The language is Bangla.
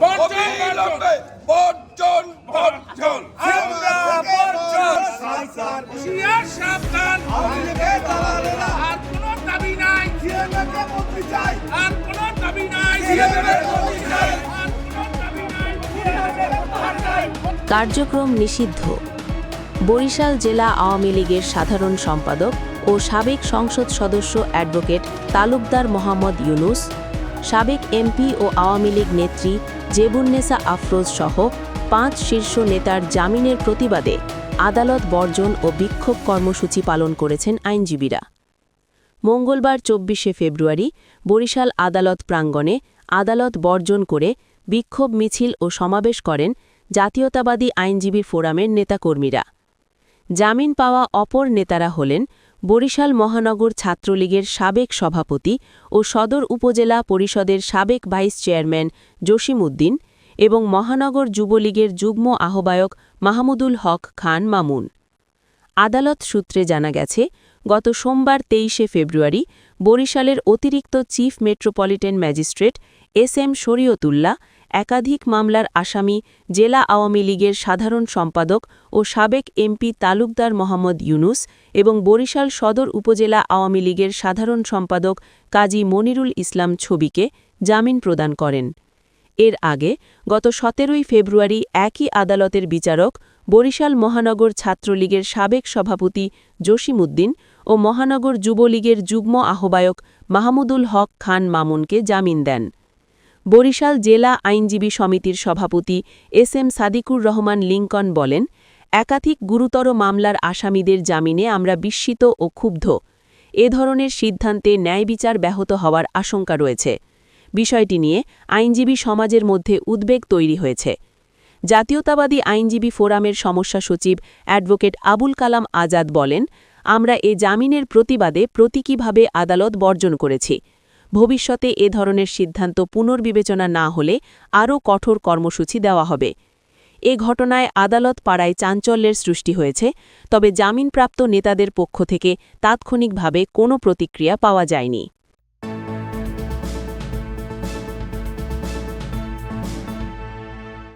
অবিলম্বে বর্জন বর্জন। আমরা বর্জন। হুঁশিয়ার সাবধান। আর কোনো দাবি নাই। আর কোনো দাবি নাই। কার্যক্রম নিষিদ্ধ। বরিশাল জেলা আওয়ামী লীগের সাধারণ সম্পাদক ও সাবেক সংসদ সদস্য অ্যাডভোকেট তালুকদার মোহাম্মদ ইউনুস, সাবেক এমপি ও আওয়ামী লীগ নেত্রী জেবুন্নেসা আফরোজ সহ 5 শীর্ষ নেতার জামিনের প্রতিবাদে আদালত বর্জন ও বিক্ষোভ কর্মসূচি পালন করেছেন আইনজীবীরা। মঙ্গলবার 24শে ফেব্রুয়ারি বরিশাল আদালত প্রাঙ্গণে আদালত বর্জন করে বিক্ষোভ মিছিল ও সমাবেশ করেন জাতীয়তাবাদী আইনজীবী ফোরামের নেতাকর্মীরা। জামিন পাওয়া অপর নেতারা হলেন বরিশাল মহানগর ছাত্রলীগের সাবেক সভাপতি ও সদর উপজেলা পরিষদের সাবেক ভাইস চেয়ারম্যান জসিম উদ্দিন এবং মহানগর যুবলীগের যুগ্ম আহ্বায়ক মাহমুদুল হক খান মামুন। আদালত সূত্রে জানা গেছে, গত সোমবার 23শে ফেব্রুয়ারি বরিশালের অতিরিক্ত chief metropolitan magistrate SM. Shariatullah একাধিক মামলার আসামি জেলা আওয়ামী লীগের সাধারণ সম্পাদক ও সাবেক এমপি তালুকদার মোহাম্মদ ইউনুস এবং বরিশাল সদর উপজেলা আওয়ামী লীগের সাধারণ সম্পাদক কাজী মনিরুল ইসলাম ছবিকে জামিন প্রদান করেন। এর আগে গত 17ই ফেব্রুয়ারি একই আদালতের বিচারক বরিশাল মহানগর ছাত্রলীগের সাবেক সভাপতি জসিম উদ্দিন ও মহানগর যুবলীগের যুগ্ম আহ্বায়ক মাহমুদুল হক খান মামুনকে জামিন দেন। বরিশাল জেলা আইনজীবী সমিতির সভাপতি এস.এম. সাদিকুর রহমান লিংকন বলেন, একাধিক গুরুতর মামলার আসামিদের জামিনে আমরা বিস্মিত ও ক্ষুব্ধ। এ ধরনের সিদ্ধান্তে ন্যায়বিচার ব্যাহত হওয়ার আশঙ্কা রয়েছে। বিষয়টি নিয়ে আইনজীবী সমাজের মধ্যে উদ্বেগ তৈরি হয়েছে। জাতীয়তাবাদী আইনজীবী ফোরামের সমস্যা সচিব অ্যাডভোকেট আবুল কালাম আজাদ বলেন, আমরা এ জামিনের প্রতিবাদে প্রতীকীভাবে আদালত বর্জন করেছি। ভবিষ্যতে এ ধরনের সিদ্ধান্ত পুনর্বিবেচনা না হলে আরও কঠোর কর্মসূচি দেওয়া হবে। এ ঘটনায় আদালত পাড়ায় চাঞ্চল্যের সৃষ্টি হয়েছে, তবে জামিনপ্রাপ্ত নেতাদের পক্ষ থেকে তাৎক্ষণিকভাবে কোনো প্রতিক্রিয়া পাওয়া যায়নি।